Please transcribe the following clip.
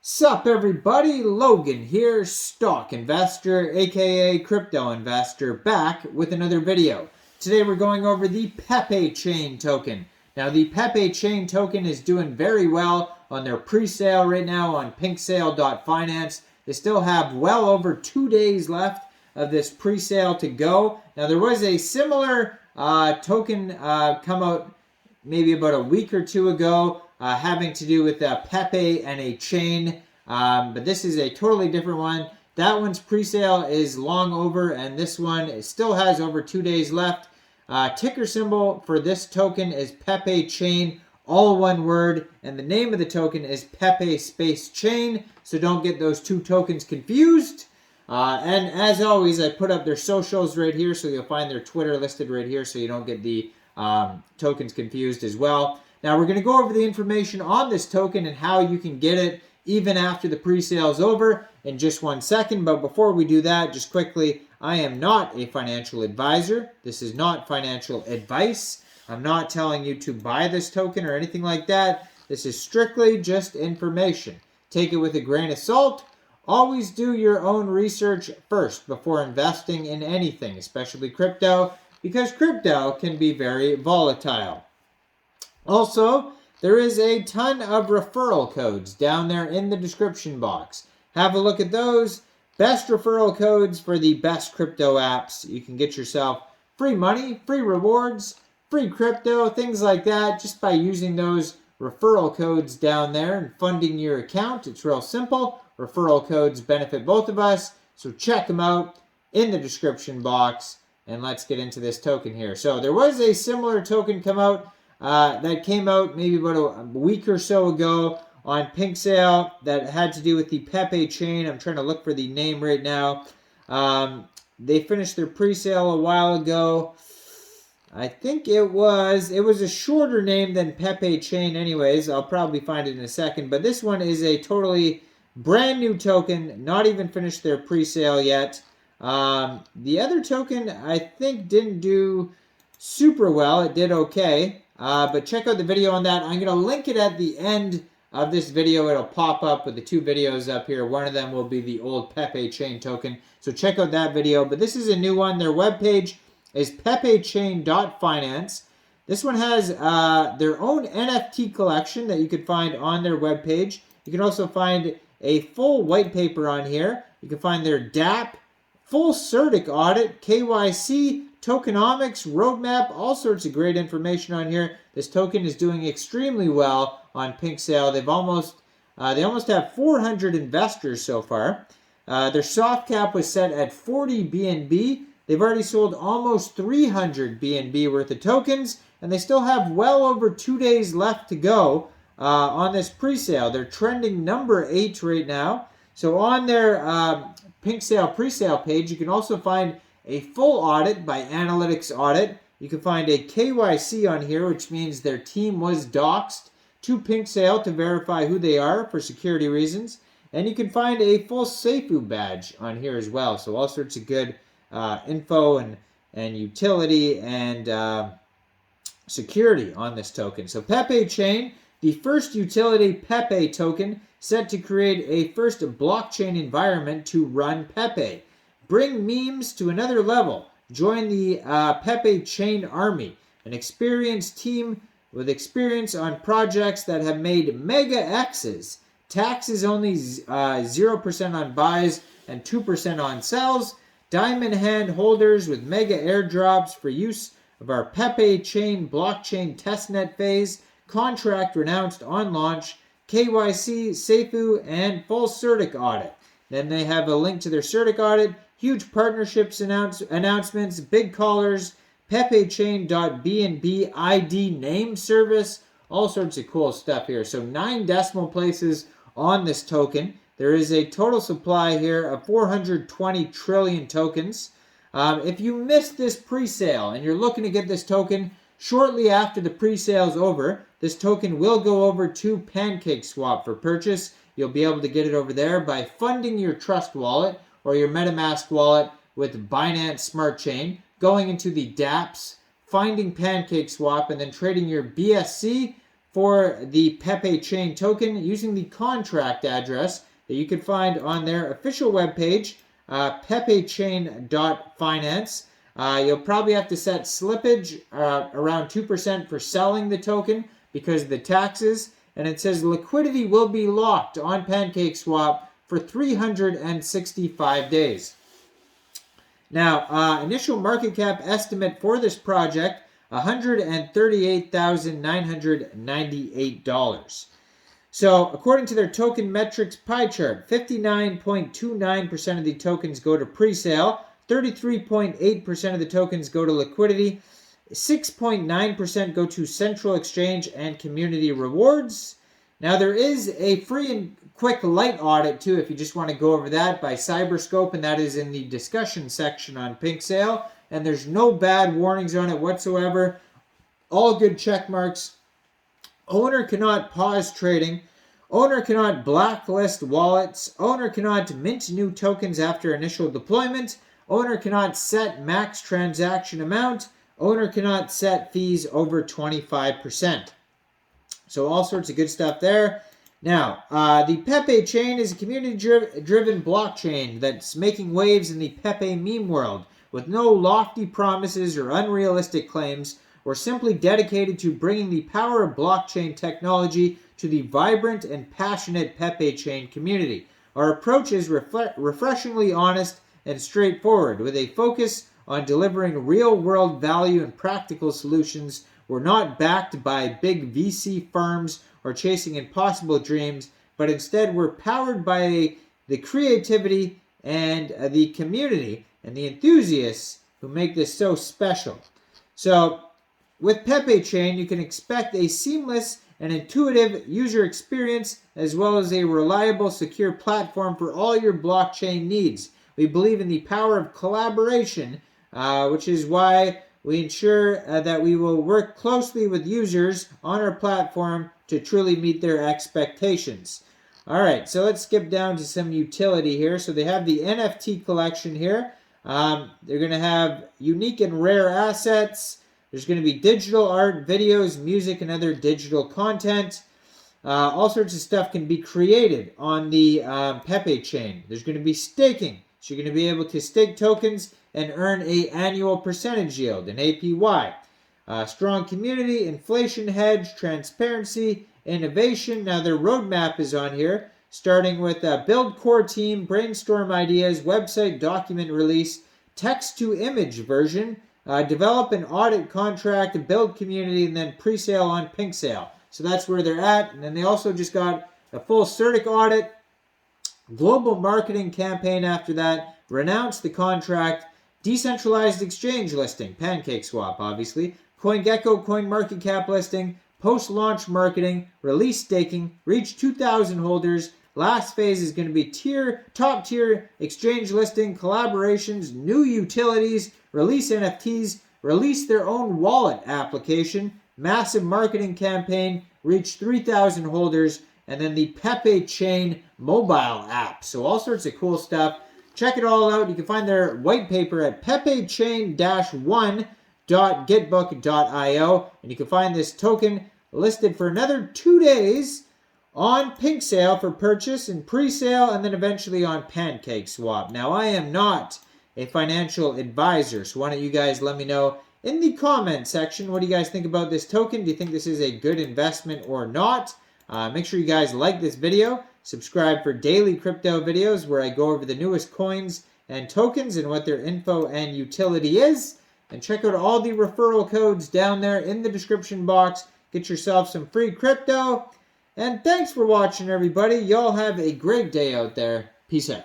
Sup everybody, Logan here, stock investor aka crypto investor, back with another video. Today we're going over the Pepechain token. Now the Pepechain token is doing very well on their pre-sale right now on pinksale.finance. They still have well over 2 days left of this pre-sale to go. Now there was a similar token come out maybe about a week or two ago, having to do with Pepe and a chain, but this is a totally different one. That one's pre-sale is long over, and this one still has over 2 days left. Ticker symbol for this token is Pepechain, all one word, and the name of the token is Pepe space chain, so don't get those two tokens confused. And as always, I put up their socials right here, so you'll find their Twitter listed right here, so you don't get the tokens confused as well. Now we're going to go over the information on this token and how you can get it even after the pre-sale is over in just 1 second. But before we do that, just quickly, I am not a financial advisor. This is not financial advice. I'm not telling you to buy this token or anything like that. This is strictly just information. Take it with a grain of salt. Always do your own research first before investing in anything, especially crypto, because crypto can be very volatile. Also, there is a ton of referral codes down there in the description box. Have a look at those. Best referral codes for the best crypto apps. You can get yourself free money, free rewards, free crypto, things like that, just by using those referral codes down there and funding your account. It's real simple. Referral codes benefit both of us, so check them out in the description box. And let's get into this token here. So there was a similar token come out that came out maybe about a week or so ago on PinkSale that had to do with the Pepechain. I'm trying to look for the name right now. They finished their pre-sale a while ago. I think it was a shorter name than Pepechain anyways. I'll probably find it in a second. But this one is a totally brand new token, not even finished their pre-sale yet. The other token, I think, didn't do super well. It did okay. But check out the video on that. I'm going to link it at the end of this video. It'll pop up with the two videos up here. One of them will be the old Pepechain token. So check out that video. But this is a new one. Their webpage is pepechain.finance. This one has their own NFT collection that you could find on their webpage. You can also find a full white paper on here. You can find their DApp, full CertiK audit, KYC, Tokenomics, roadmap, all sorts of great information on here. This token is doing extremely well on PinkSale. They almost have 400 investors so far. Their soft cap was set at 40 BNB. They've already sold almost 300 BNB worth of tokens, and they still have well over 2 days left to go on this pre-sale. They're trending number 8 right now. So on their PinkSale pre-sale page, you can also find a full audit by Analytics Audit. You can find a KYC on here, which means their team was doxed to PinkSale to verify who they are for security reasons. And you can find a full Seifu badge on here as well. So all sorts of good info and utility and security on this token. So Pepechain, the first utility Pepe token, set to create a first blockchain environment to run Pepe. Bring memes to another level. Join the Pepechain army, an experienced team with experience on projects that have made MEXCs. Taxes only 0% on buys and 2% on sells. Diamond hand holders with mega airdrops for use of our Pepechain blockchain testnet phase. Contract renounced on launch. KYC, Seifu, and full CertiK audit. Then they have a link to their CertiK audit, huge partnerships announcements, big callers, Pepechain.bnb ID name service, all sorts of cool stuff here. So 9 decimal places on this token. There is a total supply here of 420 trillion tokens. If you missed this pre-sale and you're looking to get this token shortly after the pre-sale is over, this token will go over to PancakeSwap for purchase. You'll be able to get it over there by funding your Trust wallet or your MetaMask wallet with Binance Smart Chain, going into the dApps, finding PancakeSwap, and then trading your BSC for the Pepechain token using the contract address that you can find on their official webpage, pepechain.finance. You'll probably have to set slippage around 2% for selling the token because of the taxes. And it says liquidity will be locked on PancakeSwap for 365 days. Now, initial market cap estimate for this project, $138,998. So, according to their token metrics pie chart, 59.29% of the tokens go to pre-sale, 33.8% of the tokens go to liquidity, 6.9% go to central exchange and community rewards. Now, there is a free and quick light audit, too, if you just want to go over that by Cyberscope, and that is in the discussion section on Pink Sale. And there's no bad warnings on it whatsoever. All good check marks. Owner cannot pause trading. Owner cannot blacklist wallets. Owner cannot mint new tokens after initial deployment. Owner cannot set max transaction amount. Owner cannot set fees over 25%. So all sorts of good stuff there. Now, the Pepe chain is a community-driven blockchain that's making waves in the Pepe meme world with no lofty promises or unrealistic claims. We're simply dedicated to bringing the power of blockchain technology to the vibrant and passionate Pepechain community. Our approach is refreshingly honest and straightforward, with a focus on delivering real-world value and practical solutions. We're not backed by big VC firms or chasing impossible dreams, but instead we're powered by the creativity and the community and the enthusiasts who make this so special. So, with Pepechain, you can expect a seamless and intuitive user experience, as well as a reliable, secure platform for all your blockchain needs. We believe in the power of collaboration, which is why we ensure that we will work closely with users on our platform to truly meet their expectations. All right, so let's skip down to some utility here. So they have the NFT collection here. They're going to have unique and rare assets. There's going to be digital art, videos, music, and other digital content. All sorts of stuff can be created on the Pepechain. There's going to be staking. So you're going to be able to stake tokens and earn an annual percentage yield, an APY. Strong community, inflation hedge, transparency, innovation. Now their roadmap is on here, starting with build core team, brainstorm ideas, website document release, text-to-image version, develop an audit contract, build community, and then pre-sale on Pink Sale. So that's where they're at. And then they also just got a full CertiK audit, global marketing campaign after that, renounce the contract, decentralized exchange listing, PancakeSwap obviously, CoinGecko CoinMarketCap listing, post-launch marketing, release staking, reach 2,000 holders. Last phase is going to be top tier exchange listing, collaborations, new utilities, release NFTs, release their own wallet application, massive marketing campaign, reach 3,000 holders, and then the Pepechain mobile app. So all sorts of cool stuff. Check it all out. You can find their white paper at pepechain-1.gitbook.io. And you can find this token listed for another 2 days on Pink Sale for purchase and pre-sale, and then eventually on PancakeSwap. Now, I am not a financial advisor, so why don't you guys let me know in the comment section, what do you guys think about this token? Do you think this is a good investment or not? Make sure you guys like this video. Subscribe for daily crypto videos where I go over the newest coins and tokens and what their info and utility is. And check out all the referral codes down there in the description box. Get yourself some free crypto. And thanks for watching, everybody. Y'all have a great day out there. Peace out.